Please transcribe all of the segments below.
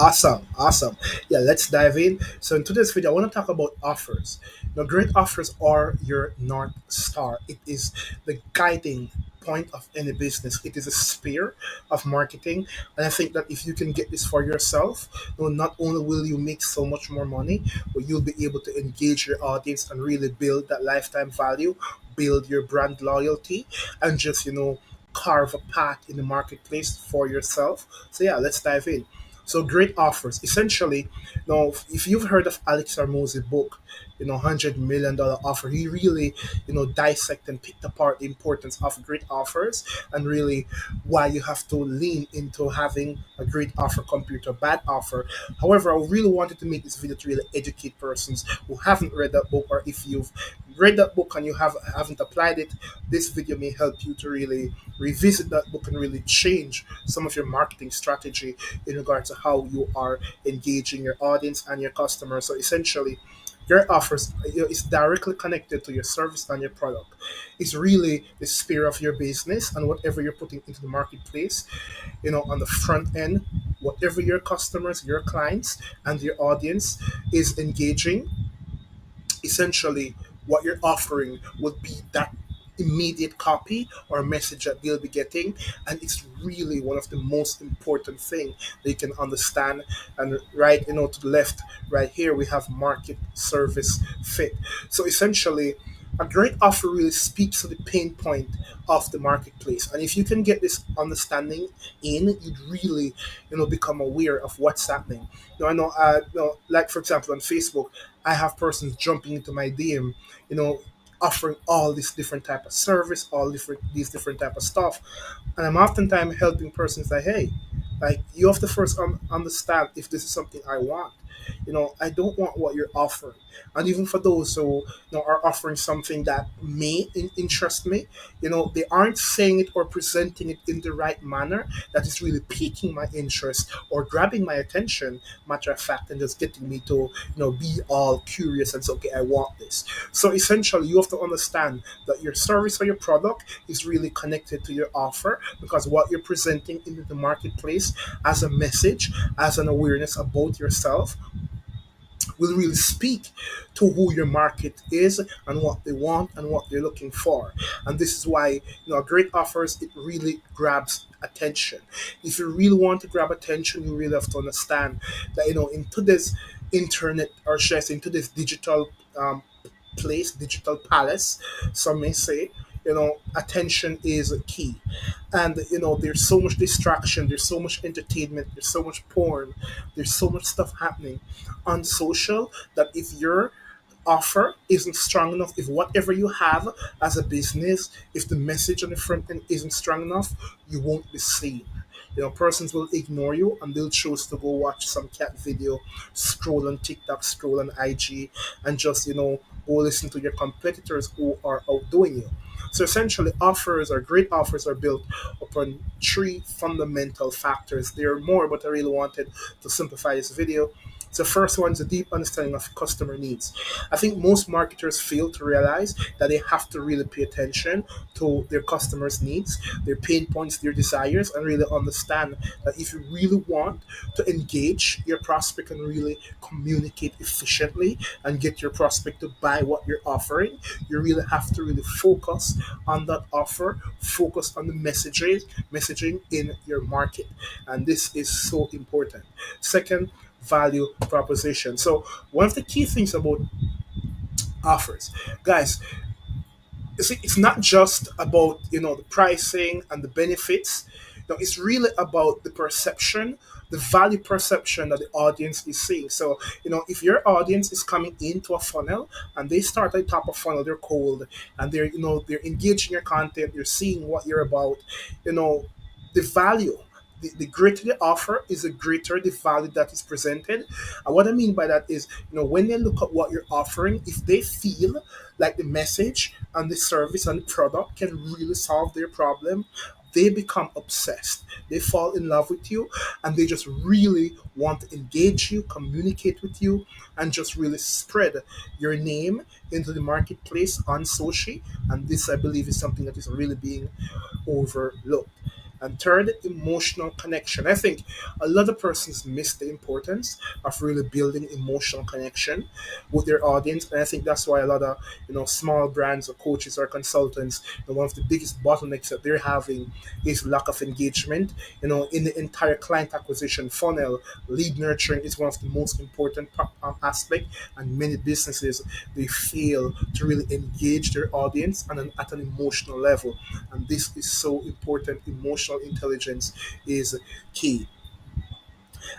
Awesome, awesome. Yeah, let's dive in. So in today's video, I want to talk about offers. Now, great offers are your north star. It is the guiding point of any business. It is a spear of marketing, and I think that if you can get this for yourself, not only will you make so much more money, but you'll be able to engage your audience and really build that lifetime value, build your brand loyalty, and just carve a path in the marketplace for yourself. So yeah, let's dive in. So great offers. Essentially, now if you've heard of Alex Armose's book, $100 million offer, he really, dissect and picked apart the importance of great offers and really why you have to lean into having a great offer compared to a bad offer. However, I really wanted to make this video to really educate persons who haven't read that book, or if you've read that book and you haven't applied it, this video may help you to really revisit that book and really change some of your marketing strategy in regards to how you are engaging your audience and your customers. So essentially, your offers is directly connected to your service and your product. It's really the spear of your business and whatever you're putting into the marketplace. On the front end, whatever your customers, your clients, and your audience is engaging, essentially what you're offering would be that immediate copy or message that they'll be getting, and it's really one of the most important thing that you can understand. And right, to the left right here we have market service fit. So essentially, a great offer really speaks to the pain point of the marketplace, and if you can get this understanding in, you'd really become aware of what's happening. I know, like for example on Facebook, I have persons jumping into my DM, you know, offering all this different type of service, all different these different type of stuff, and I'm oftentimes helping persons like, hey, like you have to first understand if this is something I want. I don't want what you're offering. And even for those who are offering something that may interest me, they aren't saying it or presenting it in the right manner that is really piquing my interest or grabbing my attention, matter of fact, and just getting me to be all curious and say, okay, I want this. So essentially, you have to understand that your service or your product is really connected to your offer, because what you're presenting into the marketplace as a message, as an awareness about yourself, will really speak to who your market is and what they want and what they're looking for. And this is why, great offers, it really grabs attention. If you really want to grab attention, you really have to understand that, in today's internet, or should I say, into this digital place, digital palace, some may say, attention is key. And there's so much distraction, there's so much entertainment, there's so much porn, there's so much stuff happening on social, that if your offer isn't strong enough, if whatever you have as a business, if the message on the front end isn't strong enough, you won't be seen. Persons will ignore you and they'll choose to go watch some cat video, scroll on TikTok, scroll on IG, and just go listen to your competitors who are outdoing you. So essentially, great offers are built upon three fundamental factors. There are more, but I really wanted to simplify this video. So first one is a deep understanding of customer needs. I think most marketers fail to realize that they have to really pay attention to their customers' needs, their pain points, their desires, and really understand that if you really want to engage your prospect and really communicate efficiently and get your prospect to buy what you're offering, you really have to really focus on that offer, focus on the messaging in your market. And this is so important. Second, value proposition. So one of the key things about offers, guys, it's not just about the pricing and the benefits. No, it's really about the perception, the value perception that the audience is seeing. So if your audience is coming into a funnel and they start at the top of funnel, they're cold, and they're engaging your content, they're seeing what you're about, the value, the greater the offer is, the greater the value that is presented. And what I mean by that is, when they look at what you're offering, if they feel like the message and the service and the product can really solve their problem, they become obsessed. They fall in love with you, and they just really want to engage you, communicate with you, and just really spread your name into the marketplace on social. And this, I believe, is something that is really being overlooked. And third, emotional connection. I think a lot of persons miss the importance of really building emotional connection with their audience, and I think that's why a lot of small brands or coaches or consultants, one of the biggest bottlenecks that they're having is lack of engagement. In the entire client acquisition funnel, lead nurturing is one of the most important aspect, and many businesses they fail to really engage their audience at an emotional level, and this is so important. Emotional intelligence is key.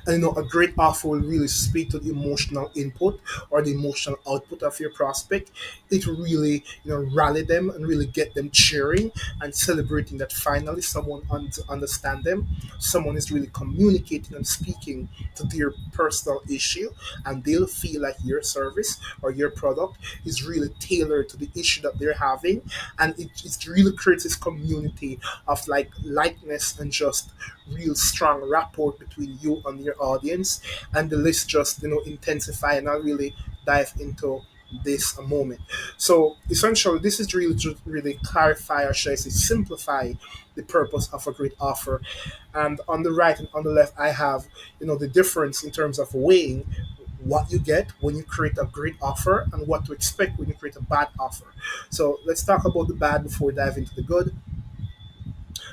And a great offer will really speak to the emotional input or the emotional output of your prospect. It will really rally them and really get them cheering and celebrating that finally someone understand them. Someone is really communicating and speaking to their personal issue, and they'll feel like your service or your product is really tailored to the issue that they're having, and it really creates this community of like likeness and just real strong rapport between you and your audience. And the list just intensify, and I'll really dive into this a moment. So essentially this is really to really clarify, or should I say simplify, the purpose of a great offer. And on the right and on the left I have the difference in terms of weighing what you get when you create a great offer and what to expect when you create a bad offer. So let's talk about the bad before we dive into the good.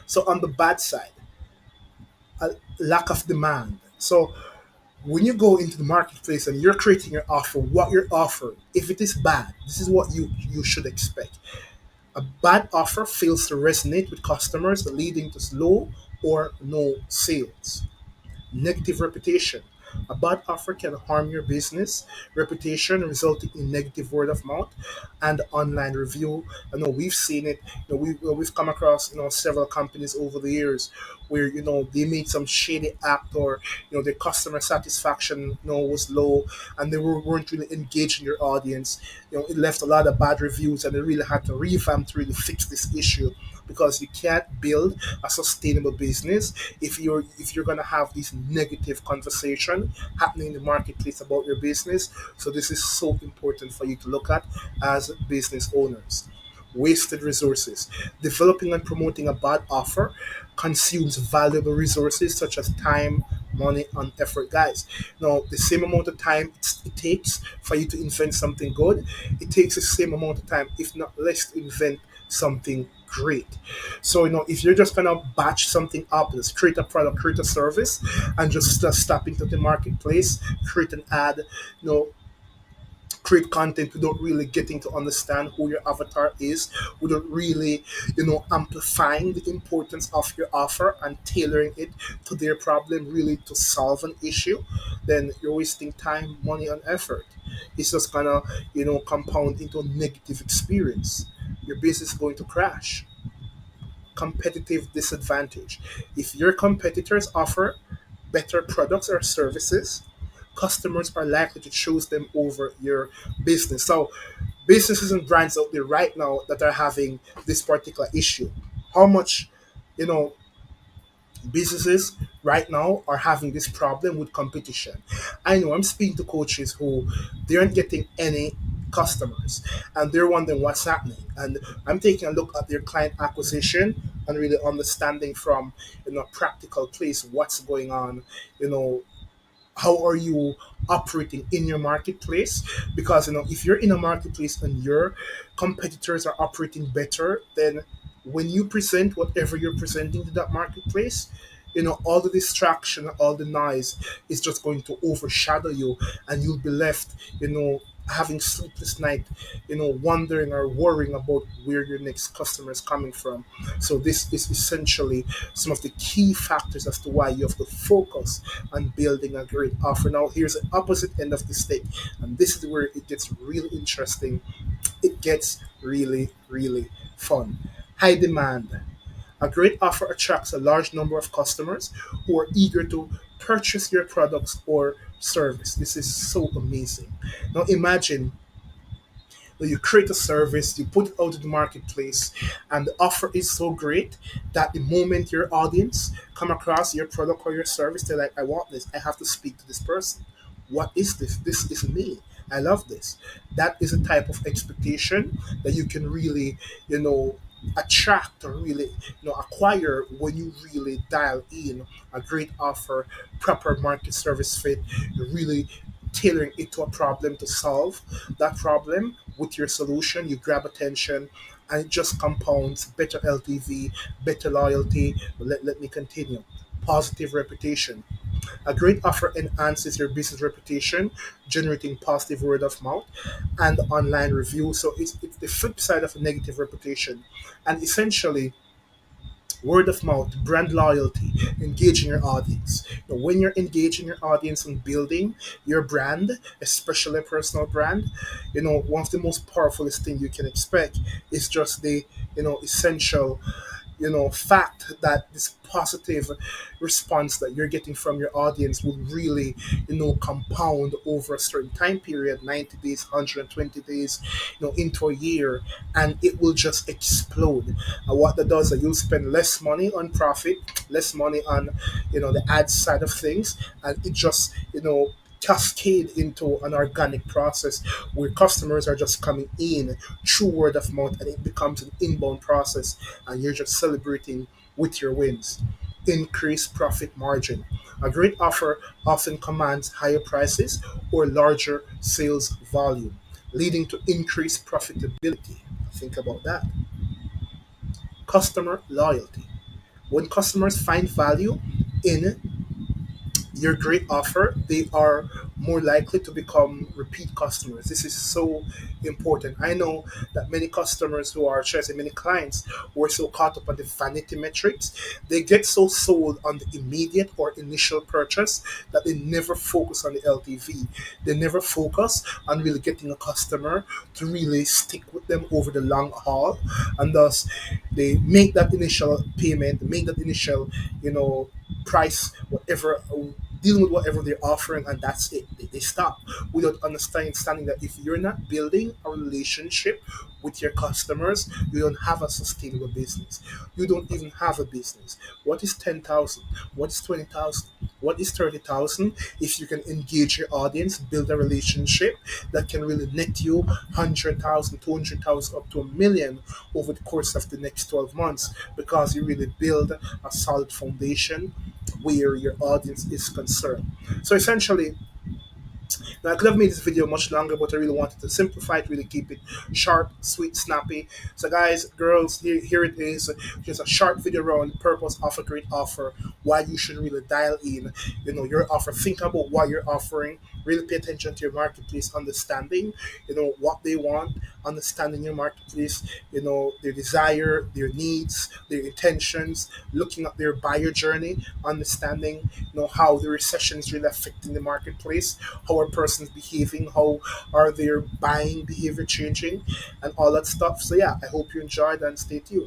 So on the bad side, a lack of demand. So when you go into the marketplace and you're creating your offer, what you're offering, if it is bad, this is what you should expect. A bad offer fails to resonate with customers, leading to slow or no sales. Negative reputation. A bad offer can harm your business reputation, resulting in negative word of mouth and online review. I know we've seen it. We've come across several companies over the years where they made some shady act, or their customer satisfaction was low, and they weren't really engaging their audience. It left a lot of bad reviews, and they really had to revamp to really fix this issue, because you can't build a sustainable business if you're gonna have this negative conversation happening in the marketplace about your business. So this is so important for you to look at as business owners. Wasted resources. Developing and promoting a bad offer consumes valuable resources such as time, money, and effort, guys. Now, the same amount of time it takes for you to invent something good, it takes the same amount of time, if not less, to invent something great. So, if you're just gonna batch something up, just create a product, create a service, and just step into the marketplace, create an ad, you know, create content without really getting to understand who your avatar is, without really, amplifying the importance of your offer and tailoring it to their problem, really to solve an issue, then you're wasting time, money, and effort. It's just gonna, compound into a negative experience. Your business is going to crash. Competitive disadvantage. If your competitors offer better products or services, customers are likely to choose them over your business. So, businesses and brands out there right now that are having this particular issue, how much, you know, businesses right now are having this problem with competition. I know I'm speaking to coaches who they aren't getting any customers, and they're wondering what's happening. And I'm taking a look at their client acquisition and really understanding from a practical place what's going on, you know, how are you operating in your marketplace, because if you're in a marketplace and your competitors are operating better, then when you present whatever you're presenting to that marketplace, all the distraction, all the noise is just going to overshadow you, and you'll be left having sleepless night, wondering or worrying about where your next customer is coming from. So this is essentially some of the key factors as to why you have to focus on building a great offer. Now, here's the opposite end of the stick, and this is where it gets really interesting. It gets really, really fun. High demand. A great offer attracts a large number of customers who are eager to purchase your products or service. This is so amazing. Now, imagine that you create a service, you put it out in the marketplace, and the offer is so great that the moment your audience come across your product or your service, they're like, I want this. I have to speak to this person. What is this? This is me. I love this. That is a type of expectation that you can really, you know, attract or really acquire when you really dial in a great offer, proper market service fit, really tailoring it to a problem to solve that problem with your solution. You grab attention and it just compounds better LTV, better loyalty. Let me continue. Positive reputation. A great offer enhances your business reputation, generating positive word of mouth and online reviews. So it's the flip side of a negative reputation. And essentially, word of mouth, brand loyalty, engaging your audience. When you're engaging your audience and building your brand, especially a personal brand, one of the most powerfulest thing you can expect is just the essential fact that this positive response that you're getting from your audience will really compound over a certain time period, 90 days, 120 days, into a year, and it will just explode. And what that does is you'll spend less money on profit, less money on the ad side of things, and it just cascade into an organic process where customers are just coming in through word of mouth, and it becomes an inbound process, and you're just celebrating with your wins. Increase profit margin. A great offer often commands higher prices or larger sales volume, leading to increased profitability. Think about that. Customer loyalty. When customers find value in your great offer, they are more likely to become repeat customers. This is so important. I know that many customers who are, should I say, many clients who are so caught up on the vanity metrics, they get so sold on the immediate or initial purchase that they never focus on the LTV. They never focus on really getting a customer to really stick with them over the long haul, and thus they make that initial payment, make that initial, price, whatever, dealing with whatever they're offering, and that's it. They stop without understanding that if you're not building a relationship with your customers, you don't have a sustainable business. You don't even have a business. What is 10,000? What is 20,000? What is 30,000? If you can engage your audience, build a relationship that can really net you 100,000, 200,000, up to a million over the course of the next 12 months, because you really build a solid foundation where your audience is concerned. So essentially, now, I could have made this video much longer, but I really wanted to simplify it, really keep it short, sweet, snappy. So, guys, girls, here it is. Just a short video around the purpose of a great offer, why you should really dial in, your offer. Think about what you're offering. Really pay attention to your marketplace, understanding, what they want, understanding your marketplace, their desire, their needs, their intentions, looking at their buyer journey, understanding, how the recession is really affecting the marketplace, how are persons behaving, how are their buying behavior changing, and all that stuff. So yeah, I hope you enjoyed and stay tuned.